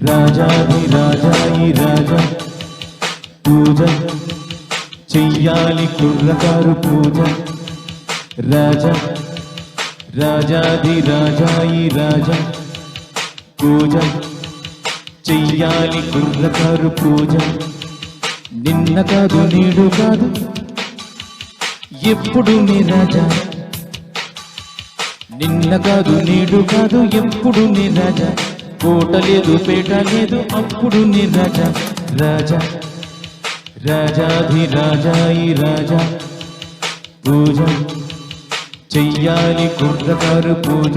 రాజాధిరాజా ఈ రాజా పూజ చెయ్యాలి కుర్రకారు పూజ రాజా రాజాధిరాజా ఈ రాజా పూజ చెయ్యాలి కుర్రకారు పూజ నిన్న కాదు నేడు కాదు ఎప్పుడు నీ రాజా నిన్న కాదు నేడు కాదు ఎప్పుడు నీ రాజా కోట లేదు పేట లేదు అప్పుడు నీ రాజా రాజా రాజాధిరాజా ఈ రాజా పూజ చెయ్యాలి కుర్రకారు పూజ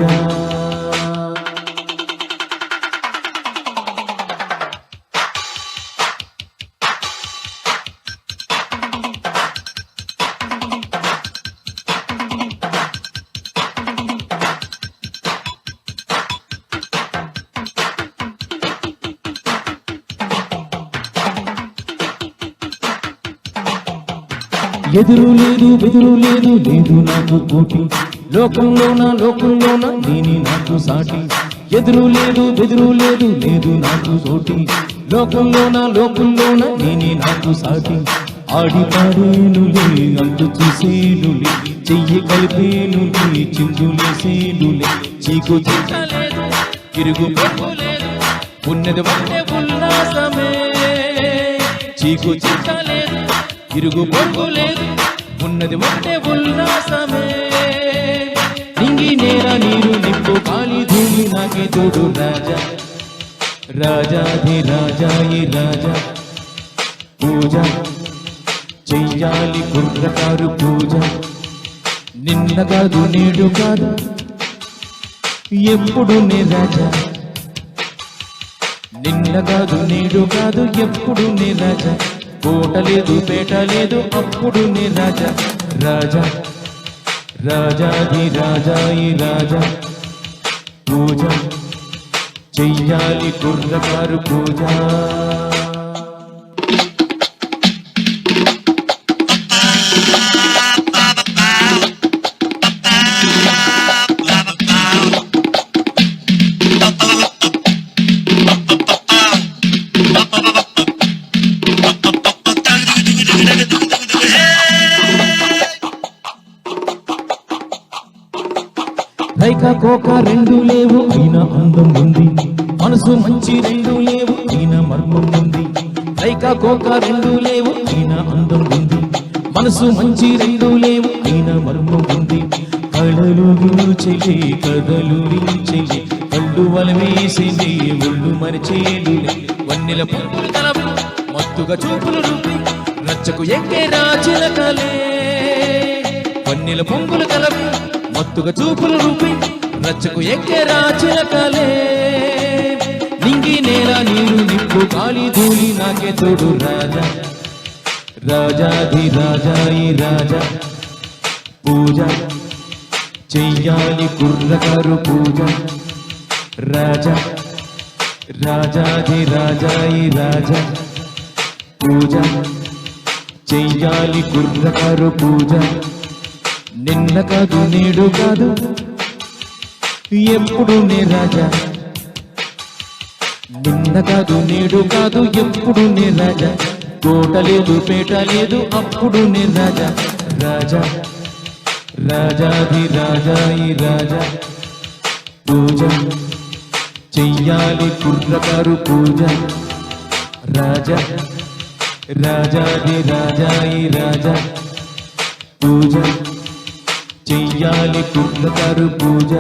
ఎదురు లేదు బెదురు లేదు లేదు నాకు పోటీ లోకంలోన నేని నాకు సాటి ఎదురు లేదు బెదురు లేదు లేదు నాకు సోటి లోకంలోన నేని నాకు సాటి ఆడి పాడేనులే అంతు చూసేనులే చెయ్యి కలిపేనులే చిందులేసేనులే చీకు చిట్టలేదు తిరుగు లేదు ఉన్నది వంటే ఉల్లాసమే చీకు చిట్టలేదు తిరుగు పొరుగు లేదు ఉన్నది వంటే ఉల్లాసమే నింగి నేల నీరు నిప్పు కాలి ధూళి నాకే తోడు రాజా రాజాధిరాజా ఈ రాజా పూజ చెయ్యాలి కుర్రకారు పూజ నిన్న కాదు నేడు కాదు ఎప్పుడు నీ రాజా నిన్న కాదు నేడు కాదు ఎప్పుడు నీ రాజా కోట లేదు పేట లేదు అప్పుడు నీ రాజా రాజా రాజాధిరాజా ఈ రాజా పూజ చెయ్యాలి కుర్రకారు పూజ రైక కోక రెండు లేవు అయినా అందం ఉంది మనసు మంచి రెండు లేవు అయినా మర్మం ఉంది రైక కోక రెండు లేవు అయినా అందం ఉంది మనసు మంచి రెండు లేవు అయినా మర్మం ఉంది కళలు చెల్లి కథలు చెల్లి కళ్ళు వలవేసింది ఒళ్ళు మరిచేలు వన్నెల పొంగులు తలపు మత్తుగా చూపులు రూపి రచ్చకు ఎక్కే రాచిలకలే వన్నెల పొంగులు తలపు మత్తుగా చూపులు రూపి రచ్చకు ఎక్కే రాచిలకలే నింగి నేల నీరు నిప్పు గాలి ధూళి నాకే తోడు రాజా రాజాధిరాజా ఈ రాజా పూజ చెయ్యాలి కుర్రకారు పూజ రాజా రాజాధిరాజా ఈ రాజా పూజ చెయ్యాలి కుర్రకారు పూజ నిన్న కాదు నేడు కాదు ఎప్పుడు నీ రాజా నిన్న కాదు నేడు కాదు ఎప్పుడు నీ రాజా కోట లేదు పేట లేదు అప్పుడు నీ రాజా రాజా రాజాధిరాజా ఈ రాజా పూజ చెయ్యాలి కుర్రకారు పూజ రాజా రాజాధిరాజా ఈ రాజా పూజ చెయ్యాలి కుర్రకారు పూజ